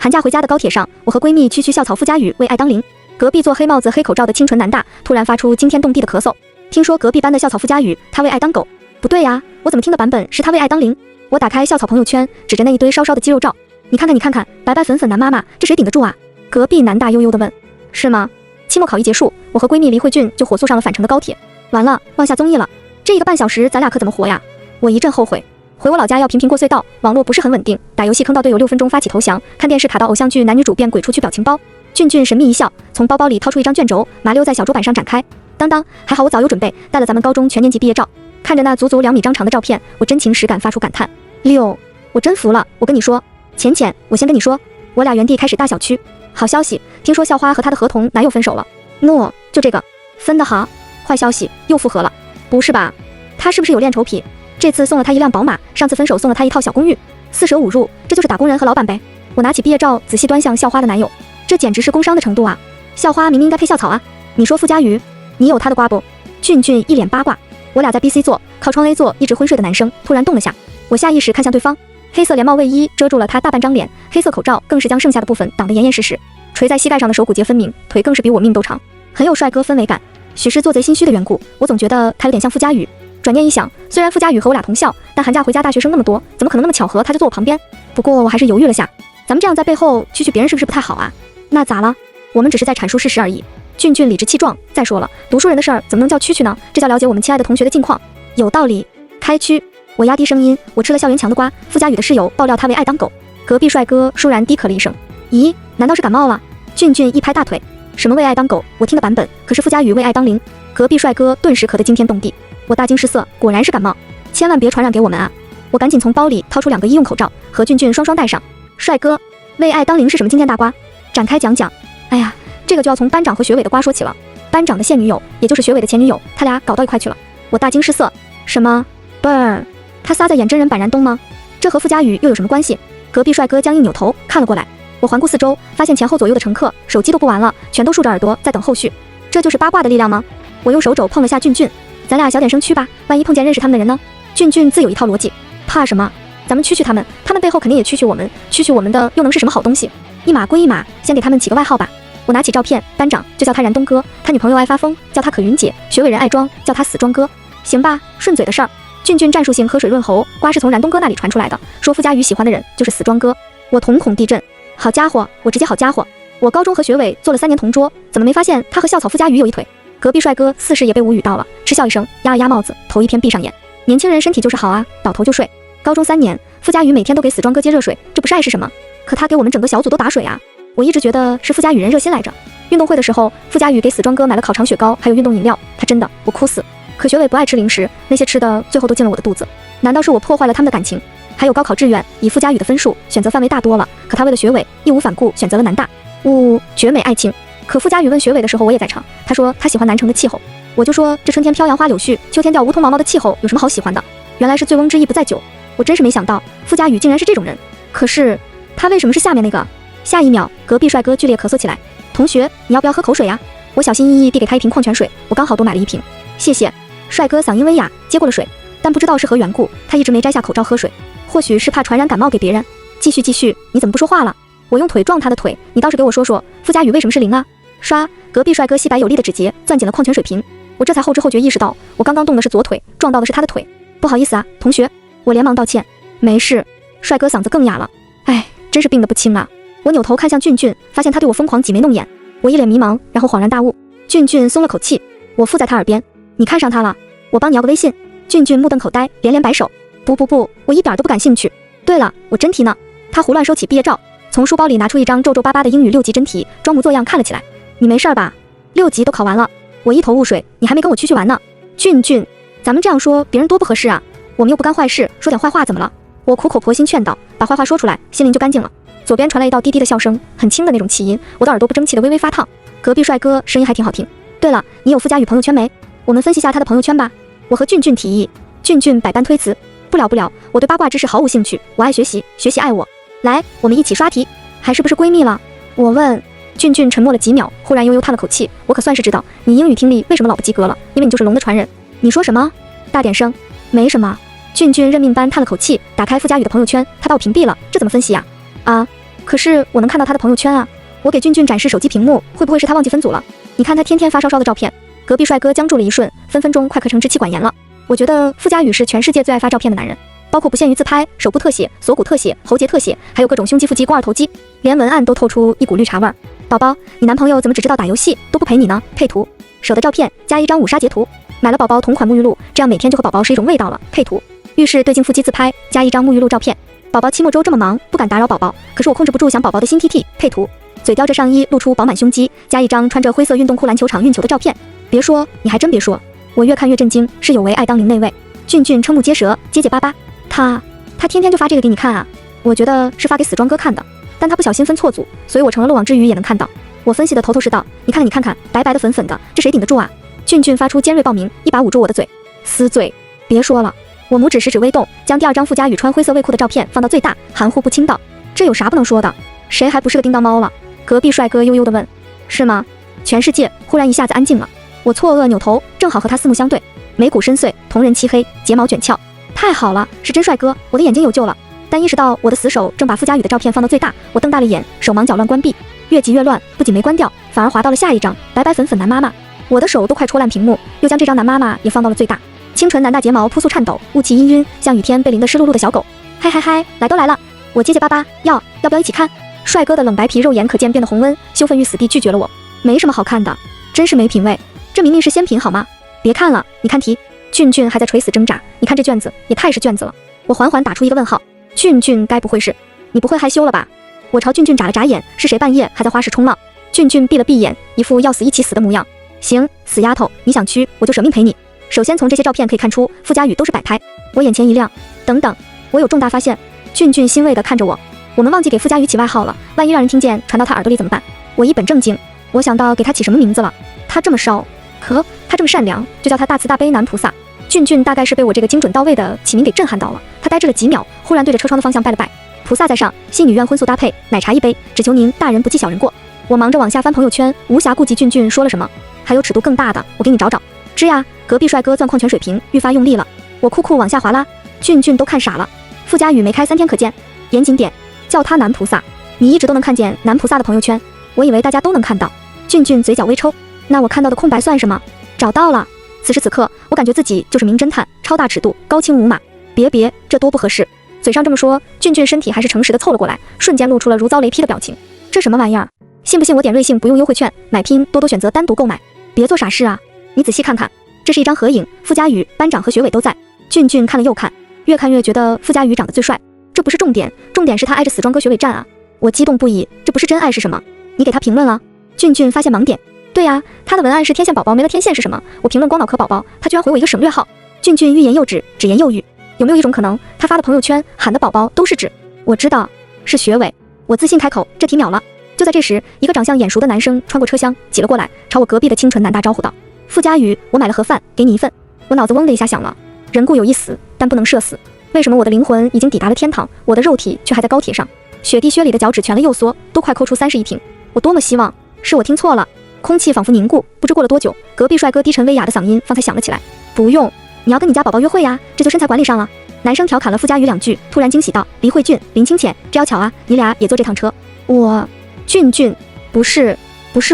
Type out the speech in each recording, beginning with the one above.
寒假回家的高铁上，我和闺蜜区校草傅家雨为爱当零。隔壁做黑帽子黑口罩的清纯男大突然发出惊天动地的咳嗽。听说隔壁班的校草傅家雨，他为爱当狗。不对呀，我怎么听的版本是他为爱当零？我打开校草朋友圈，指着那一堆烧烧的肌肉照，你看看你看看，白白粉粉男妈妈，这谁顶得住啊？隔壁男大悠悠地问，是吗？期末考一结束，我和闺蜜黎慧俊就火速上了返程的高铁。完了，忘下综艺了，这1个半小时咱俩可怎么活呀？我一阵后悔。回我老家要频频过隧道，网络不是很稳定，打游戏坑到队友6分钟发起投降，看电视卡到偶像剧男女主变鬼出去表情包。俊俊神秘一笑，从包包里掏出一张卷轴，麻溜在小桌板上展开。当当，还好我早有准备，带了咱们高中全年级毕业照。看着那足足2米张长的照片，我真情实感发出感叹。6，我真服了。我跟你说，浅浅，我先跟你说，我俩原地开始大小区。好消息，听说校花和她的合同男友分手了。诺，就这个，分得好。坏消息，又复合了。不是吧？他是不是有恋仇癖？这次送了他一辆宝马，上次分手送了他一套小公寓，4舍5入，这就是打工人和老板呗。我拿起毕业照仔细端详校花的男友，这简直是工伤的程度啊！校花明明应该配校草啊！你说傅家瑜，你有他的瓜不？俊俊一脸八卦。我俩在 BC 座，靠窗 A 座一直昏睡的男生突然动了下，我下意识看向对方，黑色连帽卫衣遮住了他大半张脸，黑色口罩更是将剩下的部分挡得严严实实，垂在膝盖上的手骨节分明，腿更是比我命都长，很有帅哥氛围感。许是做贼心虚的缘故，我总觉得他有点像傅家瑜。转念一想，虽然傅家宇和我俩同校，但寒假回家大学生那么多，怎么可能那么巧合他就坐我旁边？不过我还是犹豫了下，咱们这样在背后蛐别人是不是不太好啊？那咋了？我们只是在阐述事实而已。俊俊理直气壮，再说了，读书人的事儿怎么能叫蛐呢？这叫了解我们亲爱的同学的近况。有道理，开区。我压低声音，我吃了校园墙的瓜。傅家宇的室友爆料他为爱当狗。隔壁帅哥倏然低咳了一声，咦，难道是感冒了？俊俊一拍大腿，什么为爱当狗？我听的版本可是傅家宇为爱当零。隔壁帅哥顿时咳得惊天动地。我大惊失色，果然是感冒，千万别传染给我们啊！我赶紧从包里掏出2个医用口罩，和俊俊双双戴上。帅哥，为爱当零是什么惊天大瓜？展开讲讲。哎呀，这个就要从班长和学委的瓜说起了。班长的现女友，也就是学委的前女友，他俩搞到一块去了。我大惊失色，什么？不儿，他撒在眼真人板然东吗？这和傅家宇又有什么关系？隔壁帅哥僵硬扭头看了过来，我环顾四周，发现前后左右的乘客手机都不玩了，全都竖着耳朵在等后续。这就是八卦的力量吗？我用手肘碰了下俊俊。咱俩小点声区吧，万一碰见认识他们的人呢？俊俊自有一套逻辑，怕什么？咱们蛐他们，他们背后肯定也蛐我们，蛐我们的又能是什么好东西？一码归一码，先给他们起个外号吧。我拿起照片，班长就叫他燃冬哥，他女朋友爱发疯，叫他可云姐，学委人爱装，叫他死装哥，行吧？顺嘴的事儿。俊俊战术性喝水润喉，瓜是从燃冬哥那里传出来的，说傅家瑜喜欢的人就是死装哥。我瞳孔地震，好家伙，我直接好家伙！我高中和学委做了3年同桌，怎么没发现他和校草傅家瑜有一腿？隔壁帅哥似是也被无语到了，嗤笑一声，压了压帽子，头一偏闭上眼。年轻人身体就是好啊，倒头就睡。高中3年，傅家宇每天都给死装哥接热水，这不是爱是什么？可他给我们整个小组都打水啊！我一直觉得是傅家宇人热心来着。运动会的时候，傅家宇给死装哥买了烤肠雪糕，还有运动饮料，他真的，我哭死。可学委不爱吃零食，那些吃的最后都进了我的肚子。难道是我破坏了他们的感情？还有高考志愿，以傅家宇的分数，选择范围大多了，可他为了学委，义无反顾选择了南大。绝美爱情。可傅家宇问学委的时候，我也在场。他说他喜欢南城的气候，我就说这春天飘杨花柳絮，秋天掉梧桐毛毛的气候有什么好喜欢的？原来是醉翁之意不在酒。我真是没想到傅家宇竟然是这种人。可是他为什么是下面那个？下一秒，隔壁帅哥剧烈咳嗽起来。同学，你要不要喝口水呀？我小心翼翼递给他一瓶矿泉水，我刚好多买了1瓶。谢谢。帅哥嗓音温雅，接过了水，但不知道是何缘故，他一直没摘下口罩喝水，或许是怕传染感冒给别人。继续，你怎么不说话了？我用腿撞他的腿，你倒是给我说说，傅家宇为什么是0啊？刷，隔壁帅哥细白有力的指节攥紧了矿泉水瓶，我这才后知后觉意识到，我刚刚动的是左腿，撞到的是他的腿。不好意思啊，同学，我连忙道歉。没事。帅哥嗓子更哑了，哎，真是病得不轻啊。我扭头看向俊俊，发现他对我疯狂挤眉弄眼，我一脸迷茫，然后恍然大悟。俊俊松了口气，我附在他耳边，你看上他了？我帮你要个微信。俊俊目瞪口呆，连连摆手，不，我一点都不感兴趣。对了，我真题呢。他胡乱收起毕业照，从书包里拿出一张皱皱巴巴的英语6级真题，装模作样看了起来。你没事吧？6级都考完了。我一头雾水，你还没跟我蛐玩呢。俊俊，咱们这样说别人多不合适啊，我们又不干坏事，说点坏话怎么了？我苦口婆心劝导，把坏话说出来，心灵就干净了。左边传来一道低低的笑声，很轻的那种气音，我的耳朵不争气的微微发烫。隔壁帅哥声音还挺好听。对了，你有傅家宇朋友圈没？我们分析下他的朋友圈吧。我和俊俊提议。俊俊百般推辞，不了，我对八卦知识毫无兴趣，我爱学习，学习爱我。来，我们一起刷题，还是不是闺蜜了？我问。俊俊沉默了几秒，忽然悠悠叹了口气，我可算是知道你英语听力为什么老不及格了，因为你就是龙的传人。你说什么？大点声。没什么。俊俊认命般叹了口气，打开傅家宇的朋友圈，他把我屏蔽了，这怎么分析呀？啊，可是我能看到他的朋友圈啊。我给俊俊展示手机屏幕，会不会是他忘记分组了？你看他天天发烧烧的照片。隔壁帅哥僵住了一瞬，分分钟快课程支气管炎了。我觉得傅家宇是全世界最爱发照片的男人，包括不限于自拍、手部特写、锁骨特写、喉结特写，还有各种胸肌、腹肌、肱二头肌，连文案都透出一股绿茶味儿。宝宝，你男朋友怎么只知道打游戏，都不陪你呢？配图，手的照片加一张5杀截图。买了宝宝同款沐浴露，这样每天就和宝宝是一种味道了。配图，浴室对镜腹肌自拍加一张沐浴露照片。宝宝期末周这么忙，不敢打扰宝宝，可是我控制不住想宝宝的新 TT。配图，嘴叼着上衣露出饱满胸肌，加一张穿着灰色运动裤篮球场运球的照片。别说，你还真别说，我越看越震惊，是有为爱当零那位。俊俊瞠目结舌，结结巴巴。他天天就发这个给你看啊？我觉得是发给死庄哥看的，但他不小心分错组，所以我成了漏网之鱼也能看到。我分析的头头是道，你看看，白白的粉粉的，这谁顶得住啊？俊俊发出尖锐报鸣，一把捂住我的嘴，撕嘴。别说了，我拇指食指微动，将第2张傅家宇穿灰色卫裤的照片放到最大，含糊不清道：这有啥不能说的？谁还不是个叮当猫了？隔壁帅哥悠悠地问：是吗？全世界忽然一下子安静了。我错愕扭头，正好和他四目相对，眉骨深邃，瞳仁漆黑，睫毛卷翘。太好了，是真帅哥，我的眼睛有救了。但意识到我的死手正把傅家宇的照片放到最大，我瞪大了眼，手忙脚乱关闭，越急越乱，不仅没关掉，反而滑到了下一张白白粉粉男妈妈。我的手都快戳烂屏幕，又将这张男妈妈也放到了最大。清纯男大睫毛扑簌颤抖，雾气氤氲，像雨天被淋得湿漉漉的小狗。嗨嗨嗨，来都来了，我结结巴巴，要不要一起看？帅哥的冷白皮肉眼可见变得红温，羞愤欲死地拒绝了我。没什么好看的，真是没品位，这明明是仙品好吗？别看了，你看题。俊俊还在垂死挣扎，你看这卷子也太是卷子了。我缓缓打出一个问号。俊俊该不会是……你不会害羞了吧？我朝俊俊眨了眨眼，是谁半夜还在花市冲浪？俊俊闭了闭眼，一副要死一起死的模样。行，死丫头，你想屈我就舍命陪你。首先从这些照片可以看出，傅家宇都是摆拍。我眼前一亮，等等，我有重大发现。俊俊欣慰地看着我，我们忘记给傅家宇起外号了，万一让人听见传到他耳朵里怎么办？我一本正经，我想到给他起什么名字了。他这么烧，可他这么善良，就叫他大慈大悲男菩萨。俊俊大概是被我这个精准到位的起名给震撼到了，他呆滞了几秒，忽然对着车窗的方向拜了拜。菩萨在上，信女愿荤素搭配，奶茶一杯，只求您大人不计小人过。我忙着往下翻朋友圈，无暇顾及俊俊说了什么。还有尺度更大的，我给你找找。吱呀，隔壁帅哥攥矿泉水瓶，愈发用力了。我酷往下滑拉，俊俊都看傻了。傅家宇没开3天可见，严谨点，叫他男菩萨。你一直都能看见男菩萨的朋友圈，我以为大家都能看到。俊俊嘴角微抽，那我看到的空白算什么？找到了。此时此刻，我感觉自己就是名侦探，超大尺度，高清无码。别，这多不合适。嘴上这么说，俊俊身体还是诚实的凑了过来，瞬间露出了如遭雷劈的表情。这什么玩意儿？信不信我点瑞幸不用优惠券，买拼多多选择单独购买？别做傻事啊！你仔细看看，这是一张合影，傅家宇、班长和学伟都在。俊俊看了又看，越看越觉得傅家宇长得最帅。这不是重点，重点是他挨着死庄哥学伟站啊！我激动不已，这不是真爱是什么？你给他评论了？俊俊发现盲点。对呀，他的文案是天线宝宝没了天线是什么？我评论光脑壳宝宝，他居然回我一个省略号。俊俊欲言又止，止言又语。有没有一种可能，他发的朋友圈喊的宝宝都是指……我知道是学伟。我自信开口，这题秒了。就在这时，一个长相眼熟的男生穿过车厢挤了过来，朝我隔壁的清纯男大招呼道：傅家宇，我买了盒饭，给你一份。我脑子嗡的一下响了，人固有一死，但不能社死。为什么我的灵魂已经抵达了天堂，我的肉体却还在高铁上？雪地靴里的脚趾蜷了又缩，都快抠出30一挺。我多么希望是我听错了。空气仿佛凝固，不知过了多久，隔壁帅哥低沉微哑的嗓音方才响了起来：不用，你要跟你家宝宝约会呀，这就身材管理上了。男生调侃了傅家宇2句，突然惊喜道：黎慧俊、林清浅，这要巧啊，你俩也坐这趟车。俊俊，不是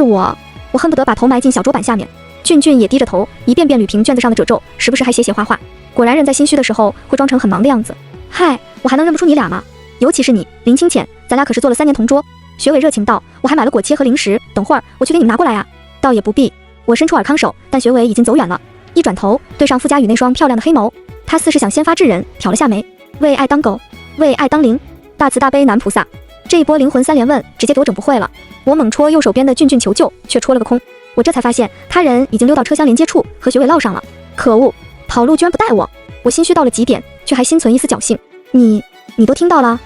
我恨不得把头埋进小桌板下面。俊俊也低着头，一遍遍捋平卷子上的褶皱，时不时还写画画。果然人在心虚的时候会装成很忙的样子。嗨，我还能认不出你俩吗？尤其是你，林清浅，咱俩可是做了3年同桌。学伟热情道：我还买了果切和零食，等会儿我去给你们拿过来啊。倒也不必。我伸出尔康手，但学伟已经走远了。一转头对上傅家宇那双漂亮的黑眸，他似是想先发制人，挑了下眉：为爱当狗，为爱当零，大慈大悲男菩萨。这一波灵魂3连问直接给我整不会了。我猛戳右手边的俊俊求救，却戳了个空。我这才发现他人已经溜到车厢连接处，和学伟唠上了。可恶，跑路居然不带我！我心虚到了极点，却还心存一丝侥幸。你都听到了？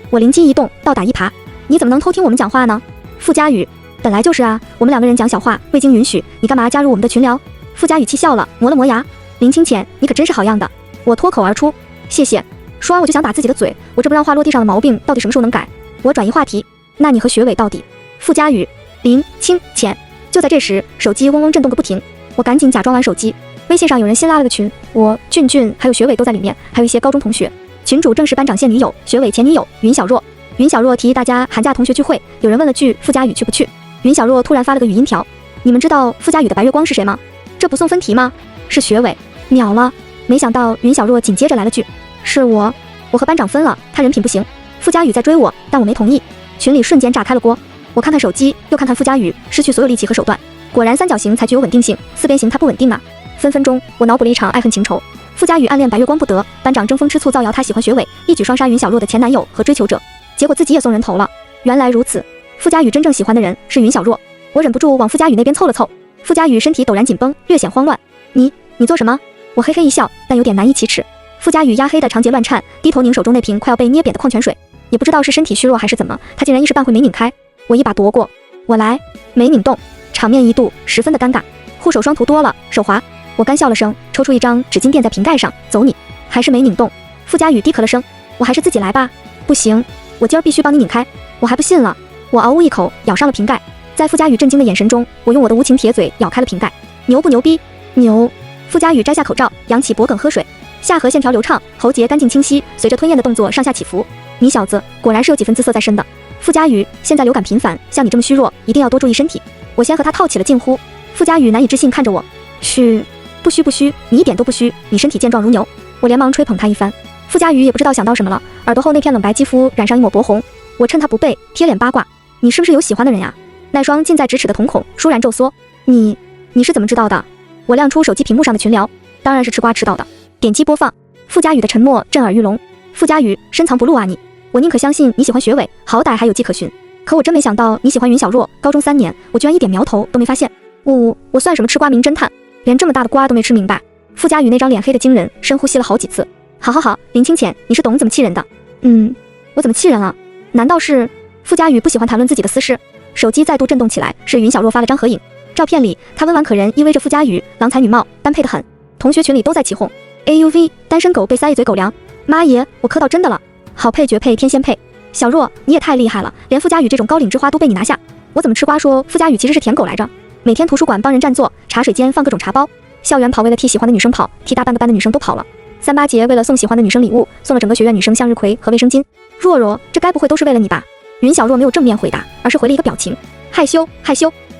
我灵机一动，倒打一耙。你怎么能偷听我们讲话呢？傅家宇，本来就是啊，我们2个人讲小话，未经允许，你干嘛加入我们的群聊？傅家宇气笑了，磨了磨牙。林清浅，你可真是好样的。我脱口而出，谢谢。说完我就想打自己的嘴，我这不让话落地上的毛病到底什么时候能改？我转移话题，那你和学伟到底？傅家宇，林清浅。就在这时，手机嗡嗡震动个不停，我赶紧假装玩手机。微信上有人新拉了个群，我、俊俊还有学伟都在里面，还有一些高中同学。群主正是班长现女友、学伟前女友云小若。云小若提议大家寒假同学聚会，有人问了句傅家宇去不去。云小若突然发了个语音条：你们知道傅家宇的白月光是谁吗？这不送分题吗？是学伟。秒了。没想到云小若紧接着来了句：是我和班长分了，他人品不行。傅家宇在追我，但我没同意。群里瞬间炸开了锅。我看看手机，又看看傅家宇，失去所有力气和手段。果然三角形才具有稳定性，四边形它不稳定啊。分分钟我脑补了一场爱恨情仇。傅家宇暗恋白月光不得，班长争风吃醋造谣他喜欢学伟，一举双杀云小若的前男友和追求者，结果自己也送人头了。原来如此，傅家宇真正喜欢的人是云小若。我忍不住往傅家宇那边凑了凑。傅家宇身体陡然紧绷，略显慌乱。你做什么？我嘿嘿一笑，但有点难以启齿。傅家宇压黑的长睫乱颤，低头拧手中那瓶快要被捏扁的矿泉水，也不知道是身体虚弱还是怎么，他竟然一时半会没拧开。我一把夺过，我来，没拧动，场面一度十分的尴尬。护手霜涂多了，手滑。我干笑了声，抽出一张纸巾垫在瓶盖上，走你，还是没拧动。傅家宇低咳了声，我还是自己来吧。不行，我今儿必须帮你拧开。我还不信了。我嗷呜一口咬上了瓶盖，在傅家宇震惊的眼神中，我用我的无情铁嘴咬开了瓶盖。牛不牛逼？牛！傅家宇摘下口罩，扬起脖梗喝水，下颌线条流畅，喉结干净清晰，随着吞咽的动作上下起伏。你小子果然是有几分姿色在身的。傅家宇，现在流感频繁，像你这么虚弱，一定要多注意身体。我先和他套起了近乎。傅家宇难以置信看着我，嘘，不虚，你一点都不虚，你身体健壮如牛。我连忙吹捧他一番。傅家宇也不知道想到什么了，耳朵后那片冷白肌肤染上一抹薄红。我趁他不备，贴脸八卦：你是不是有喜欢的人呀？那双近在咫尺的瞳孔倏然骤缩。你是怎么知道的？我亮出手机屏幕上的群聊，当然是吃瓜吃到的。点击播放。傅家宇的沉默震耳欲聋。傅家宇，深藏不露啊你！我宁可相信你喜欢学伟，好歹还有迹可循。可我真没想到你喜欢云小若，高中3年，我居然一点苗头都没发现。我算什么吃瓜名侦探，连这么大的瓜都没吃明白。傅家宇那张脸黑得惊人，深呼吸了好几次。好，林清浅，你是懂怎么气人的。我怎么气人了？难道是……傅家宇不喜欢谈论自己的私事。手机再度震动起来，是云小若发了张合影。照片里，她温婉可人，依偎着傅家宇，郎才女貌，般配得很。同学群里都在起哄 ，AUV 单身狗被塞一嘴狗粮。妈耶，我磕到真的了，好配绝配天仙配。小若，你也太厉害了，连傅家宇这种高岭之花都被你拿下。我怎么吃瓜说傅家宇其实是舔狗来着？每天图书馆帮人占座，茶水间放各种茶包，校园跑为了替喜欢的女生跑，替大半个班的女生都跑了。3·8节为了送喜欢的女生礼物，送了整个学院女生向日葵和卫生巾。若，这该不会都是为了你吧？云小若没有正面回答，而是回了一个表情，害羞。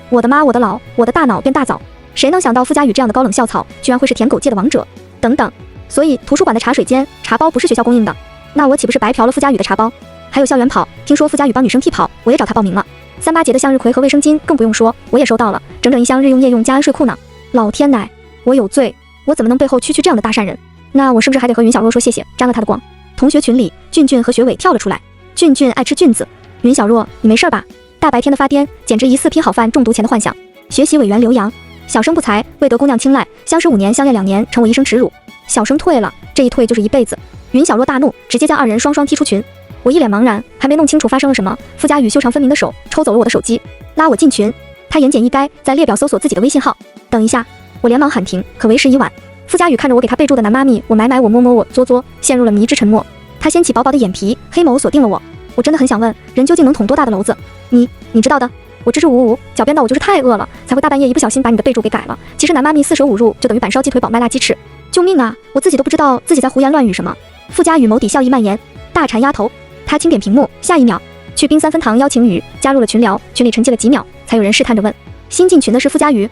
我的妈，我的老，我的大脑变大枣。谁能想到傅家宇这样的高冷校草，居然会是舔狗界的王者？等等，所以图书馆的茶水间茶包不是学校供应的，那我岂不是白嫖了傅家宇的茶包？还有校园跑，听说傅家宇帮女生替跑，我也找他报名了。3·8节的向日葵和卫生巾更不用说，我也收到了，整整1箱日用夜用加安睡裤呢。老天奶，我有罪，我怎么能背后区这样的大善人？那我是不是还得和云小若说谢谢，沾了他的光？同学群里，俊和学伟跳了出来。俊爱吃菌子，云小若，你没事吧？大白天的发癫，简直疑似拼好饭中毒前的幻想。学习委员刘洋，小生不才，未得姑娘青睐，相识5年，相恋2年，成我一生耻辱。小生退了，这一退就是一辈子。云小若大怒，直接将2人双踢出群。我一脸茫然，还没弄清楚发生了什么，傅家宇修长分明的手抽走了我的手机，拉我进群。他言简意赅，在列表搜索自己的微信号。等一下，我连忙喊停，可为时已晚。傅家宇看着我给他备注的男妈咪，我买我摸我作，陷入了迷之沉默。他掀起薄薄的眼皮，黑眸锁定了我。我真的很想问，人究竟能捅多大的篓子？你知道的。我支支吾吾，狡辩到我就是太饿了，才会大半夜一不小心把你的备注给改了。其实男妈咪4舍5入就等于板烧鸡腿、宝麦辣鸡翅。救命啊！我自己都不知道自己在胡言乱语什么。傅家宇眸底笑意蔓延，大馋丫头。他轻点屏幕，下一秒去冰3分堂邀请语加入了群聊，群里沉寂了几秒，才有人试探着问：新进群的是傅家宇？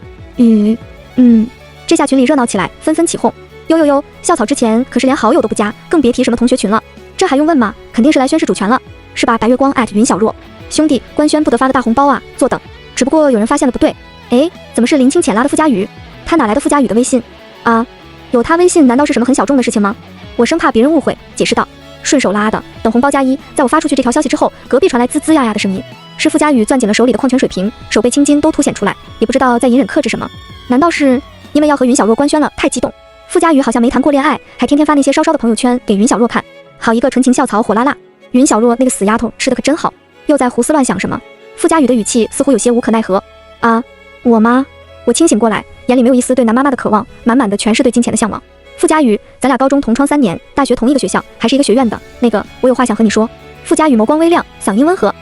这下群里热闹起来，纷纷起哄。哟，校草之前可是连好友都不加，更别提什么同学群了。这还用问吗？肯定是来宣示主权了，是吧？白月光@云小若，兄弟，官宣不得发的大红包啊！坐等。只不过有人发现了不对，怎么是林清浅拉的傅家宇？他哪来的傅家宇的微信啊？有他微信难道是什么很小众的事情吗？我生怕别人误会，解释道。顺手拉的，等红包加1。在我发出去这条消息之后，隔壁传来滋滋呀呀的声音，是傅家宇攥紧了手里的矿泉水瓶，手背青筋都凸显出来，也不知道在隐忍克制什么。难道是因为要和云小若官宣了，太激动？傅家宇好像没谈过恋爱，还天天发那些烧的朋友圈给云小若看，好一个纯情校草火辣辣。云小若那个死丫头吃的可真好，又在胡思乱想什么？傅家宇的语气似乎有些无可奈何。啊，我妈？我清醒过来，眼里没有一丝对男妈妈的渴望，满满的全是对金钱的向往。傅家宇，咱俩高中同窗3年，大学同一个学校，还是一个学院的。那个，我有话想和你说。傅家宇眸光微亮，嗓音温和。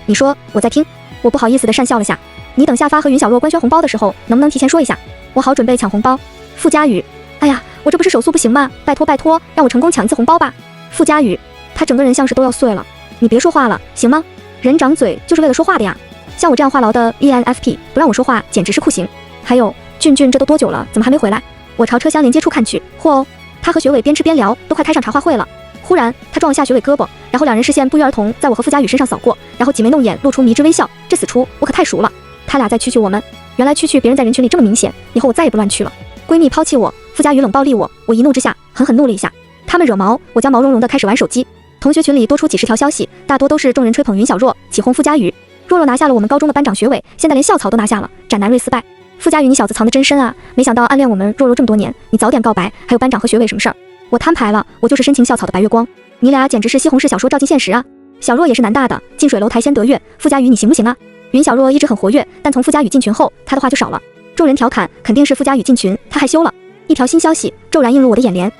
你说，我在听。我不好意思的讪笑了下。你等下发和云小若官宣红包的时候，能不能提前说一下，我好准备抢红包。傅家宇，哎呀，我这不是手速不行吗？拜托，让我成功抢一次红包吧。傅家宇，他整个人像是都要碎了。你别说话了，行吗？人长嘴就是为了说话的呀。像我这样话痨的 ENFP 不让我说话，简直是酷刑。还有，俊俊这都多久了，怎么还没回来？我朝车厢连接处看去，嚯哦，他和学伟边吃边聊，都快开上茶话会了。忽然，他撞了下学伟胳膊，然后两人视线不约而同在我和傅家宇身上扫过，然后挤眉弄眼，露出迷之微笑。这死出，我可太熟了。他俩在蛐蛐我们，原来蛐蛐别人在人群里这么明显，以后我再也不乱去了。闺蜜抛弃我，傅家宇冷暴力我，我一怒之下狠狠怒了一下。他们惹毛，我将毛茸茸的开始玩手机。同学群里多出几十条消息，大多都是众人吹捧云小若，起哄傅家宇。若若拿下了我们高中的班长学伟，现在连校草都拿下了，斩南瑞四败。傅家宇，你小子藏得真深啊！没想到暗恋我们若若这么多年，你早点告白，还有班长和学伟什么事儿？我摊牌了，我就是深情校草的白月光，你俩简直是西红柿小说照进现实啊！小若也是南大的，近水楼台先得月，傅家宇你行不行啊？云小若一直很活跃，但从傅家宇进群后，他的话就少了。众人调侃，肯定是傅家宇进群，他害羞了。一条新消息骤然映入我的眼帘，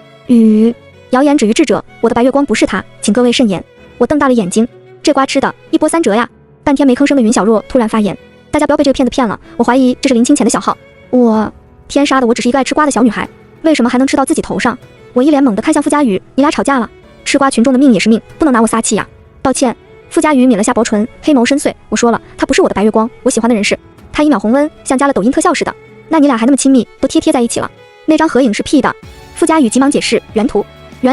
谣言止于智者，我的白月光不是他，请各位慎言。我瞪大了眼睛，这瓜吃的一波三折呀！半天没吭声的云小若突然发言，大家不要被这个骗子骗了，我怀疑这是林清浅的小号。天杀的，我只是一个爱吃瓜的小女孩，为什么还能吃到自己头上？我一脸懵地看向傅家宇，你俩吵架了？吃瓜群众的命也是命，不能拿我撒气呀！抱歉。傅家宇抿了下薄唇，黑眸深邃。我说了，他不是我的白月光，我喜欢的人是他。一秒红温，像加了抖音特效似的。那你俩还那么亲密，都贴在一起了？那张合影是 P 的。傅家宇急忙解释，原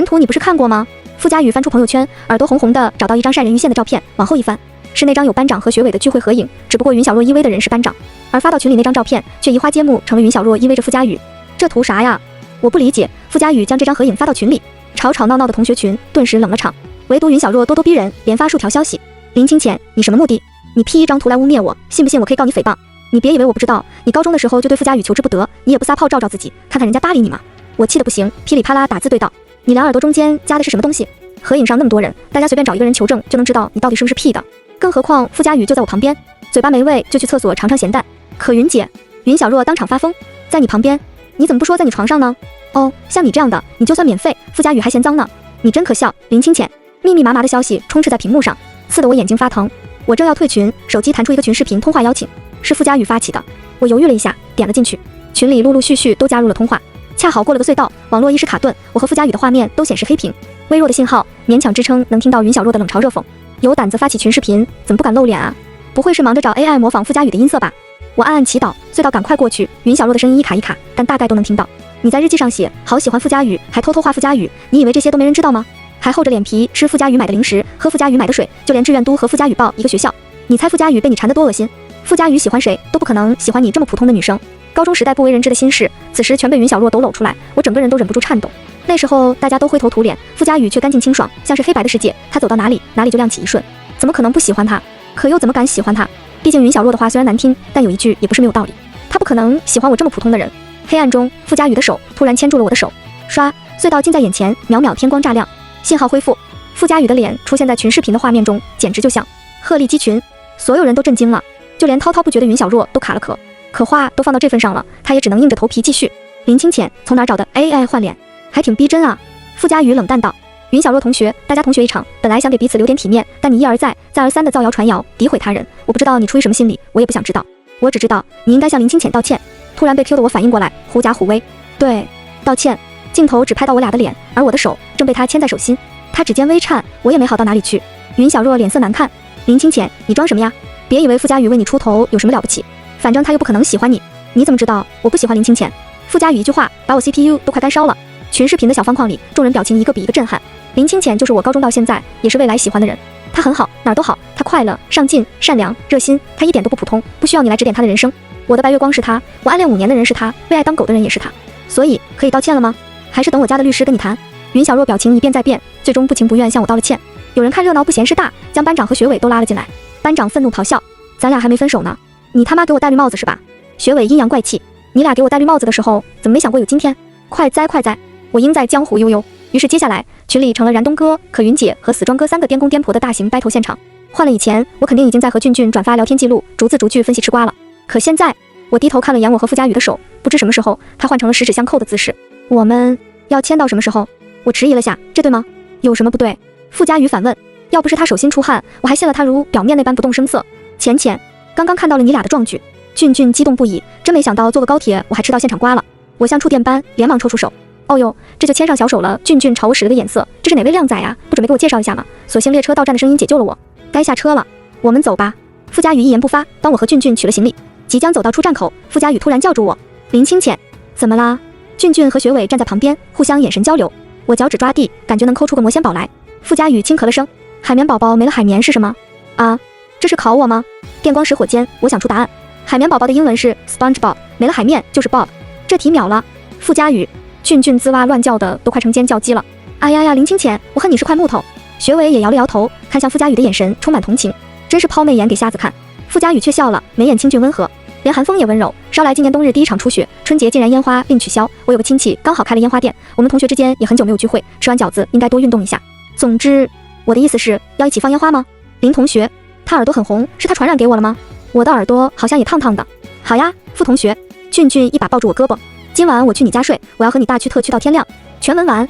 图你不是看过吗？傅家宇翻出朋友圈，耳朵红红的，找到一张晒人鱼线的照片，往后一翻，是那张有班长和学伟的聚会合影，只不过云小若依偎的人是班长，而发到群里那张照片却移花接木成了云小若依偎着傅家宇。这图啥呀？我不理解。傅家宇将这张合影发到群里，吵吵闹闹的同学群顿时冷了场，唯独云小若咄咄逼人，连发数条消息。林清浅，你什么目的？你 P 一张图来污蔑我，信不信我可以告你诽谤？你别以为我不知道，你高中的时候就对傅家宇求之不得，你也不撒炮照照自己，看看人家搭理你吗？我气得不行，噼里啪啦打字对道。你两耳朵中间夹的是什么东西？合影上那么多人，大家随便找一个人求证就能知道你到底是不是 P 的。更何况傅家宇就在我旁边，嘴巴没味就去厕所尝尝咸淡。可云姐，云小若当场发疯，在你旁边，你怎么不说在你床上呢？哦，像你这样的，你就算免费，傅家宇还嫌脏呢。你真可笑。林清浅，密密麻麻的消息充斥在屏幕上，刺得我眼睛发疼。我正要退群，手机弹出一个群视频通话邀请，是傅家宇发起的。我犹豫了一下，点了进去。群里陆陆续续都加入了通话，恰好过了个隧道，网络一时卡顿，我和傅家宇的画面都显示黑屏，微弱的信号勉强支撑能听到云小若的冷嘲热讽。有胆子发起群视频，怎么不敢露脸啊？不会是忙着找 AI 模仿傅家宇的音色吧？我暗暗祈祷，隧道赶快过去。云小若的声音一卡一卡，但大概都能听到。你在日记上写好喜欢傅家宇，还偷偷画傅家宇，你以为这些都没人知道吗？还厚着脸皮吃傅家宇买的零食，喝傅家宇买的水，就连志愿都和傅家宇报一个学校。你猜傅家宇被你缠得多恶心？傅家宇喜欢谁都不可能喜欢你这么普通的女生。高中时代不为人知的心事，此时全被云小若抖搂出来，我整个人都忍不住颤抖。那时候大家都灰头土脸，傅家宇却干净清爽，像是黑白的世界，他走到哪里哪里就亮起一瞬。怎么可能不喜欢他？可又怎么敢喜欢他？毕竟云小若的话虽然难听，但有一句也不是没有道理，他不可能喜欢我这么普通的人。黑暗中，傅家宇的手突然牵住了我的手，刷，隧道近在眼前，秒秒天光乍亮，信号恢复，傅家宇的脸出现在群视频的画面中，简直就像鹤立鸡群，所有人都震惊了，就连滔滔不绝的云小若都卡了壳。可话都放到这份上了，他也只能硬着头皮继续。林清浅从哪找的 AI 换脸，还挺逼真啊。傅家宇冷淡道。云小若同学，大家同学一场，本来想给彼此留点体面，但你一而再再而三的造谣传谣诋毁他人，我不知道你出于什么心理，我也不想知道，我只知道你应该向林清浅道歉。突然被 Q 的我反应过来，狐假虎威，对，道歉。镜头只拍到我俩的脸，而我的手正被他牵在手心，他指尖微颤，我也没好到哪里去。云小若脸色难看，林清浅，你装什么呀？别以为傅家宇为你出头有什么了不起，反正他又不可能喜欢你。你怎么知道我不喜欢林清浅？傅家宇一句话把我 CPU 都快干烧了。群视频的小方框里，众人表情一个比一个震撼。林清浅就是我高中到现在也是未来喜欢的人，他很好，哪儿都好，他快乐、上进、善良、热心，他一点都不普通，不需要你来指点他的人生。我的白月光是他，我暗恋5年的人是他，为爱当狗的人也是他，所以可以道歉了吗？还是等我家的律师跟你谈？云小若表情一变再变，最终不情不愿向我道了歉。有人看热闹不嫌事大，将班长和学伟都拉了进来。班长愤怒咆哮：咱俩还没分手呢，你他妈给我戴绿帽子是吧？学伟阴阳怪气：你俩给我戴绿帽子的时候，怎么没想过有今天？快哉快哉！我应在江湖悠悠。于是接下来群里成了燃冬哥、可云姐和死庄哥3个颠公颠婆的大型 battle 现场。换了以前，我肯定已经在和俊俊转发聊天记录，逐字逐句分析吃瓜了。可现在，我低头看了眼我和傅家宇的手，不知什么时候他换成了十指相扣的姿势。我们要牵到什么时候？我迟疑了下，这对吗？有什么不对？傅家宇反问。要不是他手心出汗，我还信了他如表面那般不动声色。浅浅，刚刚看到了你俩的壮举。俊俊激动不已，真没想到坐个高铁我还吃到现场瓜了。我像触电般连忙抽出手。哦哟，这就牵上小手了。俊俊朝我使了个眼色，这是哪位靓仔呀？不准备给我介绍一下吗？所幸列车到站的声音解救了我，该下车了，我们走吧。傅家宇一言不发，帮我和俊俊取了行李，即将走到出站口，傅家宇突然叫住我：林清浅，怎么啦？俊俊和学伟站在旁边，互相眼神交流。我脚趾抓地，感觉能抠出个魔仙宝来。傅家宇轻咳了声：海绵宝宝没了海绵是什么？啊，这是考我吗？电光石火间，我想出答案。海绵宝宝的英文是 SpongeBob， 没了海面就是 Bob。这题秒了。傅家宇，俊俊滋哇乱叫的都快成尖叫鸡了。哎呀呀，林清浅，我恨你是块木头。学伟也摇了摇头，看向傅家宇的眼神充满同情，真是抛媚眼给瞎子看。傅家宇却笑了，眉眼清俊温和，连寒风也温柔。捎来今年冬日第一场初雪，春节竟然烟花另取消。我有个亲戚刚好开了烟花店，我们同学之间也很久没有聚会，吃完饺子应该多运动一下。总之，我的意思是要一起放烟花吗？林同学，他耳朵很红，是他传染给我了吗？我的耳朵好像也烫烫的。好呀，傅同学。俊俊一把抱住我胳膊，今晚我去你家睡，我要和你大去特去到天亮。全文完。